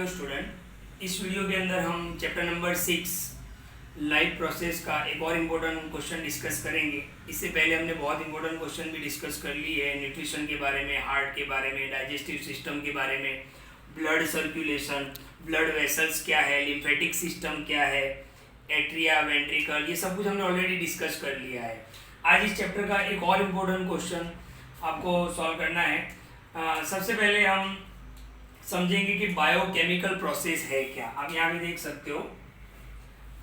Hello student, इस video के अंदर हम चैप्टर नंबर 6 लाइफ प्रोसेस का एक और इम्पोर्टेंट क्वेश्चन डिस्कस करेंगे। इससे पहले हमने बहुत इंपॉर्टेंट क्वेश्चन भी डिस्कस कर ली है, न्यूट्रिशन के बारे में, हार्ट के बारे में, डाइजेस्टिव सिस्टम के बारे में, ब्लड सर्कुलेशन, ब्लड वेसल्स क्या है, लिम्फेटिक सिस्टम क्या है, एट्रिया, वेंट्रिकल, ये सब कुछ हमने ऑलरेडी डिस्कस कर लिया है। आज इस चैप्टर का एक और इम्पोर्टेंट क्वेश्चन आपको सॉल्व करना है। सबसे पहले हम समझेंगे कि बायोकेमिकल प्रोसेस है क्या। आप यहाँ भी देख सकते हो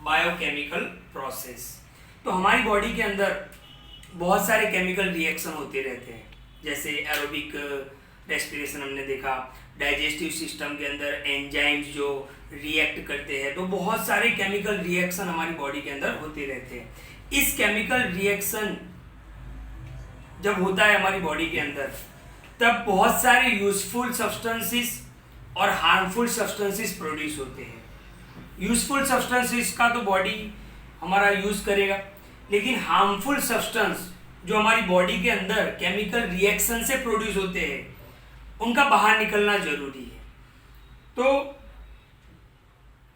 बायोकेमिकल प्रोसेस। तो हमारी बॉडी के अंदर बहुत सारे केमिकल रिएक्शन होते रहते हैं, जैसे एरोबिक रेस्पिरेशन हमने देखा, डाइजेस्टिव सिस्टम के अंदर एंजाइम्स जो रिएक्ट करते हैं, तो बहुत सारे केमिकल रिएक्शन हमारी बॉडी के अंदर होते रहते हैं। इस केमिकल रिएक्शन जब होता है हमारी बॉडी के अंदर, तब बहुत सारे यूजफुल सब्सटेंसेस और हार्मफुल सब्सटेंसेस प्रोड्यूस होते हैं। यूजफुल सब्सटेंसेस का तो बॉडी हमारा यूज करेगा, लेकिन हार्मफुल सब्सटेंस जो हमारी बॉडी के अंदर केमिकल रिएक्शन से प्रोड्यूस होते हैं, उनका बाहर निकलना जरूरी है। तो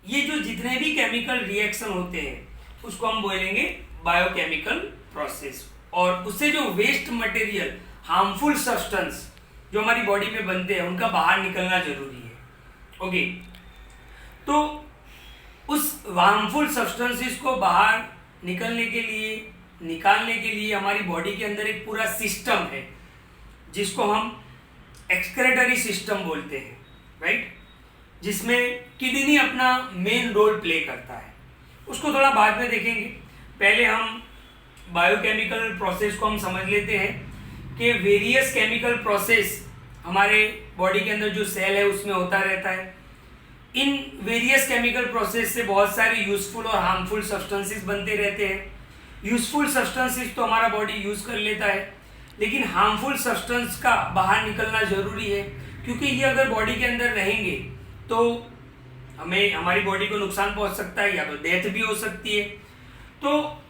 ये जो जितने भी केमिकल रिएक्शन होते हैं उसको हम बोलेंगे बायोकेमिकल प्रोसेस, और उससे जो वेस्ट मटेरियल, हार्मफुल सब्सटेंस जो हमारी बॉडी में बनते हैं, उनका बाहर निकलना जरूरी है। ओके, तो उस हार्मफुल सब्सटेंसेस को बाहर निकालने के लिए हमारी बॉडी के अंदर एक पूरा सिस्टम है, जिसको हम एक्सक्रेटरी सिस्टम बोलते हैं, राइट, जिसमें किडनी अपना मेन रोल प्ले करता है। उसको थोड़ा बाद में देखेंगे। पहले हम बायोकेमिकल प्रोसेस को हम समझ लेते हैं कि वेरियस केमिकल प्रोसेस हमारे बॉडी के अंदर जो सेल है उसमें होता रहता है। इन वेरियस केमिकल प्रोसेस से बहुत सारे यूजफुल और हार्मफुल सब्सटेंसेस बनते रहते हैं। यूजफुल सब्सटेंसेस तो हमारा बॉडी यूज कर लेता है, लेकिन हार्मफुल सब्सटेंस का बाहर निकलना जरूरी है, क्योंकि ये अगर बॉडी के अंदर रहेंगे तो हमें, हमारी बॉडी को नुकसान पहुंच सकता है, या तो डेथ भी हो सकती है। तो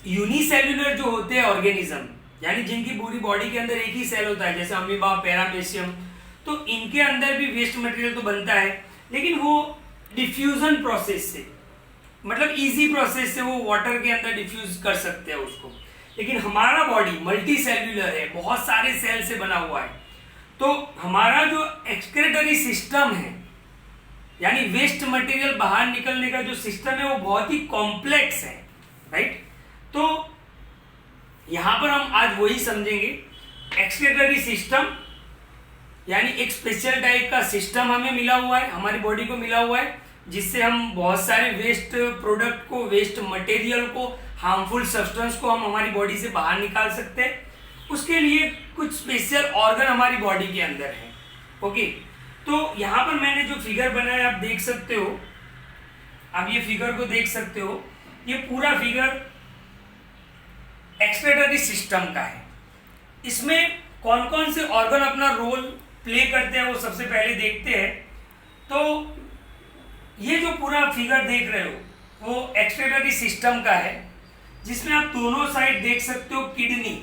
यूनिसेल्युलर जो होते हैं ऑर्गेनिज्म, यानी जिनकी पूरी बॉडी के अंदर एक ही सेल होता है, जैसे अमीबा, पैरामेसियम, तो इनके अंदर भी वेस्ट मटेरियल तो बनता है, लेकिन वो डिफ्यूजन प्रोसेस से, मतलब इजी प्रोसेस से वो वाटर के अंदर डिफ्यूज कर सकते हैं उसको। लेकिन हमारा बॉडी मल्टी सेल्युलर है, बहुत सारे सेल से बना हुआ है, तो हमारा जो एक्सक्रेटरी सिस्टम है, यानी वेस्ट मटेरियल बाहर निकलने का जो सिस्टम है, वो बहुत ही कॉम्प्लेक्स है, राइट। तो यहां पर हम आज वही समझेंगे, एक्सक्रेटरी सिस्टम, यानी एक स्पेशल टाइप का सिस्टम हमें मिला हुआ है, हमारी बॉडी को मिला हुआ है, जिससे हम बहुत सारे वेस्ट प्रोडक्ट को, वेस्ट मटेरियल को, हार्मफुल सब्सटेंस को हम हमारी बॉडी से बाहर निकाल सकते हैं। उसके लिए कुछ स्पेशल ऑर्गन हमारी बॉडी के अंदर है। ओके, तो यहां पर मैंने जो फिगर बनाया आप देख सकते हो, आप ये फिगर को देख सकते हो, ये पूरा फिगर एक्सक्रेटरी सिस्टम का है। इसमें कौन कौन से ऑर्गन अपना रोल प्ले करते हैं वो सबसे पहले देखते हैं। तो ये जो पूरा फिगर देख रहे हो वो एक्सक्रेटरी सिस्टम का है, जिसमें आप दोनों साइड देख सकते हो किडनी,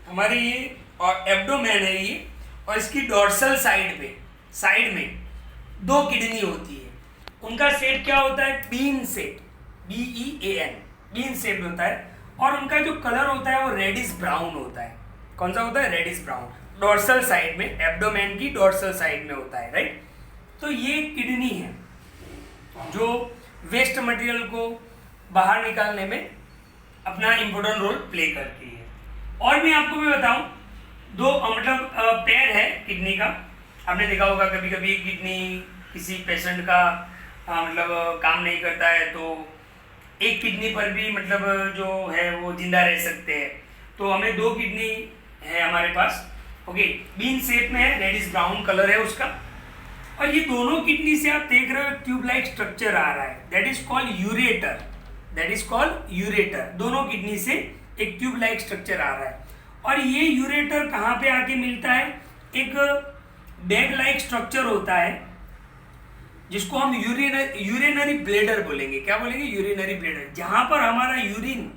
हमारी ये और एब्डोमेन है ये, और इसकी डॉर्सल साइड में दो किडनी होती है। उनका शेप क्या होता है? Bean shape, BEAN, bean shape होता है, और उनका जो कलर होता है वो रेडिश ब्राउन होता है। कौन सा होता है? Reddish brown. डॉर्सल साइड में, एब्डोमेन की डॉर्सल साइड में होता है, राइट। तो ये किडनी है जो वेस्ट मटेरियल को बाहर निकालने में अपना इंपॉर्टेंट रोल प्ले करती है। और भी आपको मैं बताऊं, दो मतलब पैर है किडनी का। आपने देखा होगा कभी कभी किडनी किसी पेशेंट का मतलब काम नहीं करता है, तो एक किडनी पर भी मतलब जो है वो जिंदा रह सकते हैं। तो हमें दो किडनी है हमारे पास। ओके, बीन शेप में है, रेडिश ब्राउन कलर है उसका, और ये दोनों किडनी से आप देख रहे हो ट्यूब लाइक स्ट्रक्चर आ रहा है, that is called ureter, that is called ureter. दोनों किडनी से एक ट्यूब लाइक स्ट्रक्चर आ रहा है, और ये यूरेटर कहाँ पे आके मिलता है? एक बैग लाइक स्ट्रक्चर होता है, जिसको हम यूरिनरी ब्लेडर बोलेंगे। क्या बोलेंगे? यूरिनरी ब्लेडर, जहां पर हमारा यूरिन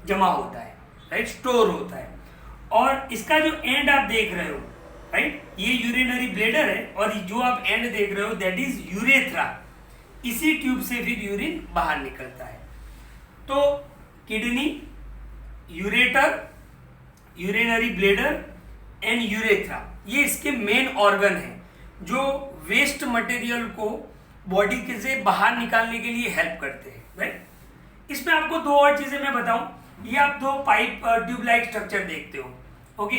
जमा होता है, राइट, स्टोर होता है। और इसका जो एंड आप देख रहे हो, राइट। ये यूरिनरी ब्लेडर है और जो आप एंड देख रहे हो दैट इज यूरेथ्रा। इसी ट्यूब से फिर यूरिन बाहर निकलता है। तो kidney, ureter, urinary bladder and urethra, ये इसके मेन ऑर्गन है जो वेस्ट मटेरियल को बॉडी के से बाहर निकालने के लिए हेल्प करते हैं, राइट। इसमें आपको दो और चीजें मैं बताऊं। ये आप दो पाइप ट्यूब लाइक स्ट्रक्चर देखते हो, ओके।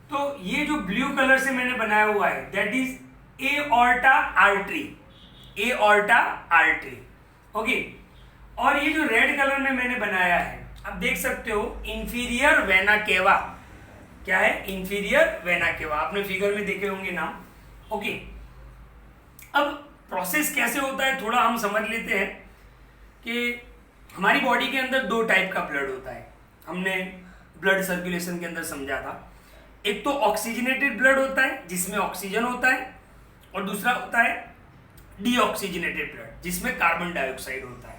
तो ये जो ब्लू कलर से मैंने बनाया हुआ है that is aorta artery, aorta artery, okay. और ये जो रेड कलर में मैंने बनाया है आप देख सकते हो इंफीरियर वेना केवा। क्या है? Inferior vena cava. आपने फिगर में देखे होंगे नाम, ओके। अब प्रोसेस कैसे होता है थोड़ा हम समझ लेते हैं कि हमारी बॉडी के अंदर दो टाइप का ब्लड होता है। हमने ब्लड सर्कुलेशन के अंदर समझा था। एक तो ऑक्सीजनेटेड ब्लड होता है जिसमें ऑक्सीजन होता है, और दूसरा होता है डीऑक्सीजनेटेड ब्लड जिसमें कार्बन डाइऑक्साइड होता है।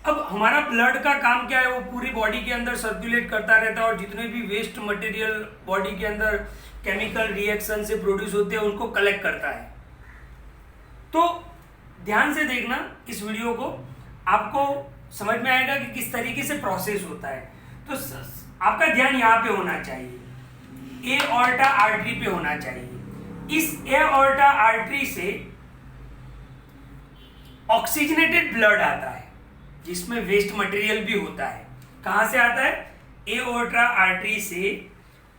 अब हमारा ब्लड का काम क्या है? वो पूरी बॉडी के अंदर सर्कुलेट करता रहता है और जितने भी वेस्ट मटेरियल बॉडी के अंदर केमिकल रिएक्शन से प्रोड्यूस होते हैं उनको कलेक्ट करता है। तो ध्यान से देखना इस वीडियो को, आपको समझ में आएगा कि किस तरीके से प्रोसेस होता है। तो आपका ध्यान यहाँ पे होना चाहिए, एओर्टा आर्टरी पे होना चाहिए। इस एओर्टा आर्टरी से ऑक्सीजनेटेड ब्लड आता है जिसमें वेस्ट मटेरियल भी होता है। कहां से आता है? एओर्टा आर्टरी से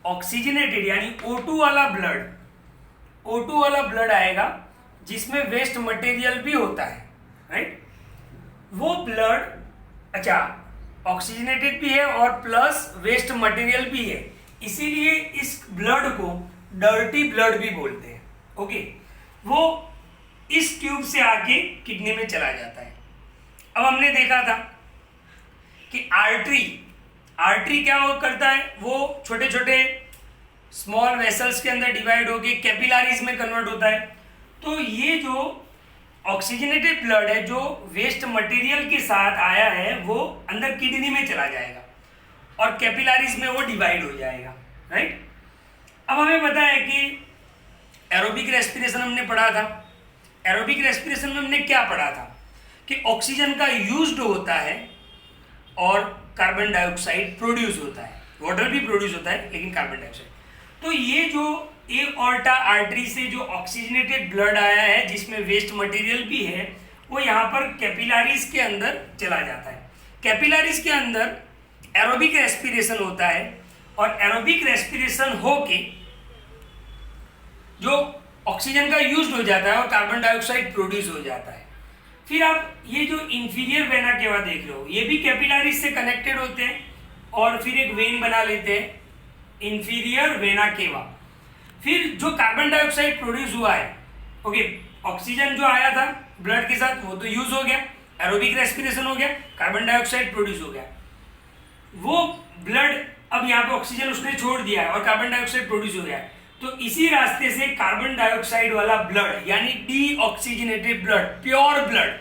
ऑक्सीजनेटेड यानी O2 वाला ब्लड, O2 वाला ब्लड आएगा जिसमें वेस्ट मटेरियल भी होता है, राइट। वो ब्लड अच्छा ऑक्सीजनेटेड भी है और प्लस वेस्ट मटेरियल भी है, इसीलिए इस ब्लड को डर्टी ब्लड भी बोलते हैं, ओके। वो इस ट्यूब से आके किडनी में चला जाता है। अब हमने देखा था कि आर्टरी क्या वो करता है? वो छोटे छोटे स्मॉल वेसल्स के अंदर डिवाइड होके कैपिलरीज में कन्वर्ट होता है। तो ये जो ऑक्सीजनेटेड ब्लड है जो वेस्ट मटेरियल के साथ आया है वो अंदर किडनी में चला जाएगा और कैपिलरीज में वो डिवाइड हो जाएगा, राइट। अब हमें पता है कि एरोबिक रेस्पिरेशन हमने पढ़ा था। एरोबिक रेस्पिरेशन में हमने क्या पढ़ा था कि ऑक्सीजन का यूज्ड होता है और कार्बन डाइऑक्साइड प्रोड्यूस होता है। वाटर भी प्रोड्यूस होता है लेकिन कार्बन डाइऑक्साइड। तो ये जो एओर्टा आर्टरी से जो ऑक्सीजनेटेड ब्लड आया है जिसमें वेस्ट मटेरियल भी है वो यहाँ पर कैपिलरीज के अंदर चला जाता है। कैपिलरीज के अंदर एरोबिक रेस्पिरेशन होता है और एरोबिक रेस्पिरेशन होके जो ऑक्सीजन का यूज हो जाता है और कार्बन डाइऑक्साइड प्रोड्यूस हो जाता है। फिर आप ये जो इंफीरियर वेना केवा देख रहे हो ये भी कैपिलरीज से कनेक्टेड होते हैं और फिर एक वेन बना लेते हैं, इंफीरियर वेना केवा। फिर जो कार्बन डाइऑक्साइड प्रोड्यूस हुआ है, ओके, ऑक्सीजन जो आया था ब्लड के साथ वो तो यूज हो गया, एरोबिक रेस्पिरेशन हो गया, कार्बन डाइऑक्साइड प्रोड्यूस हो गया। वो ब्लड अब यहाँ पे ऑक्सीजन उसने छोड़ दिया है और कार्बन डाइऑक्साइड प्रोड्यूस हो गया है। तो इसी रास्ते से कार्बन डाइऑक्साइड वाला ब्लड यानी डीऑक्सीजनेटेड ब्लड, प्योर ब्लड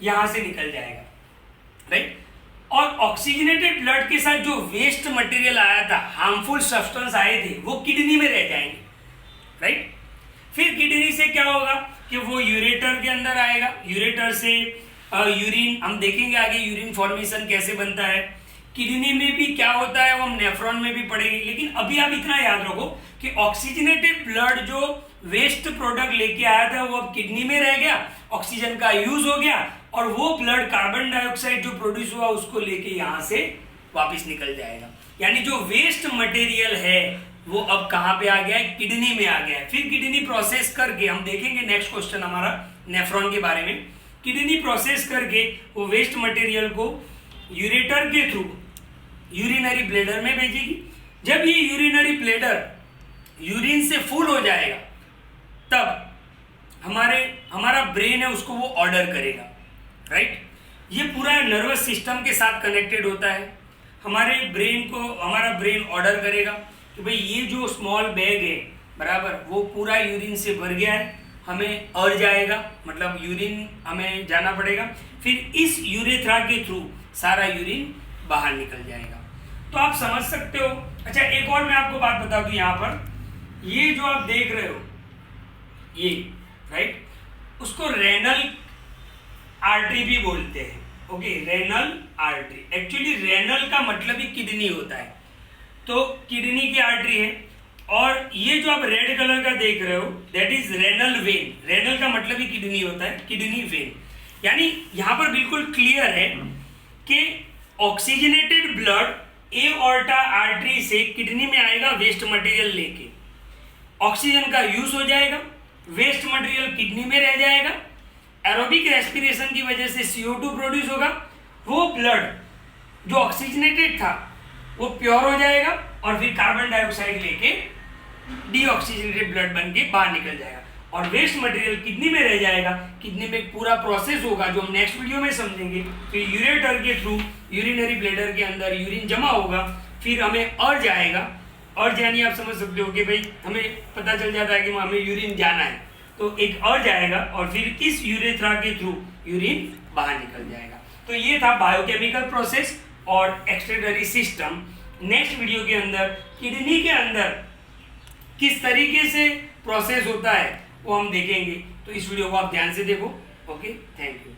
यहां से निकल जाएगा, राइट। और ऑक्सीजनेटेड ब्लड के साथ जो वेस्ट मटेरियल आया था, हार्मफुल सब्सटेंस आए थे, वो किडनी में रह जाएंगे, राइट। फिर किडनी से क्या होगा कि वो यूरेटर के अंदर आएगा। यूरेटर से यूरिन, हम देखेंगे आगे यूरिन फॉर्मेशन कैसे बनता है। किडनी में भी क्या होता है वो हम नेफ्रॉन में भी पढ़ेंगे, लेकिन अभी आप इतना याद रखो कि ऑक्सीजनेटेड ब्लड जो वेस्ट प्रोडक्ट लेके आया था वो अब किडनी में रह गया, ऑक्सीजन का यूज हो गया और वो ब्लड कार्बन डाइऑक्साइड जो प्रोड्यूस हुआ उसको लेके यहां से वापस निकल जाएगा। यानी जो वेस्ट मटेरियल है वो अब कहां पे आ गया है? किडनी में आ गया है। फिर किडनी प्रोसेस करके, हम देखेंगे नेक्स्ट क्वेश्चन हमारा नेफ्रॉन के बारे में, किडनी प्रोसेस करके वो वेस्ट मटेरियल को यूरेटर के थ्रू यूरिनरी ब्लेडर में भेजेगी। जब ये यूरिनरी ब्लेडर यूरिन से फुल हो जाएगा तब हमारा ब्रेन है उसको वो ऑर्डर करेगा, राइट। ये पूरा नर्वस सिस्टम के साथ कनेक्टेड होता है। हमारा ब्रेन ऑर्डर करेगा कि भाई ये जो स्मॉल बैग है बराबर वो पूरा यूरिन से भर गया है, हमें और जाएगा, मतलब यूरिन हमें जाना पड़ेगा। फिर इस यूरेथ्रा के थ्रू सारा यूरिन बाहर निकल जाएगा। तो आप समझ सकते हो। अच्छा, एक और मैं आपको बात बता दूं यहाँ पर ये जो आप देख रहे हो ये राइट, उसको रेनल आर्टरी भी बोलते हैं। Okay, renal artery, actually renal का मतलब ही किडनी होता है, तो किडनी की आर्टरी है। और ये जो आप रेड कलर का देख रहे हो that is renal vein. Renal का मतलब ही किडनी होता है, किडनी वेन। यानी यहाँ पर बिल्कुल क्लियर है कि ऑक्सीजनेटेड ब्लड एओर्टा आर्टरी से किडनी में आएगा वेस्ट मटेरियल लेके, ऑक्सीजन का यूज हो जाएगा, वेस्ट मटेरियल किडनी में रह जाएगा, एरोबिक रेस्पिरेशन की वजह से CO2 प्रोड्यूस होगा, वो ब्लड जो ऑक्सीजनेटेड था वो प्योर हो जाएगा और फिर कार्बन डाइऑक्साइड लेके डीऑक्सीजनेटेड ब्लड बन के बाहर निकल जाएगा और वेस्ट मटेरियल किडनी में रह जाएगा। किडनी में एक पूरा प्रोसेस होगा जो हम नेक्स्ट वीडियो में समझेंगे। फिर यूरेटर के थ्रू यूरिनरी ब्लैडर के अंदर यूरिन जमा होगा, फिर हमें अर्ज आएगा। अर्ज यानी आप समझ सकते हो कि भाई हमें पता चल जाता है कि हमें यूरिन जाना है, तो एक अर्ज आएगा और फिर इस यूरेथ्रा के थ्रू यूरिन बाहर निकल जाएगा। तो ये था बायोकेमिकल प्रोसेस और एक्सक्रीटरी सिस्टम। नेक्स्ट वीडियो के अंदर किडनी के अंदर किस तरीके से प्रोसेस होता है वो हम देखेंगे, तो इस वीडियो को आप ध्यान से देखो। Okay, thank you.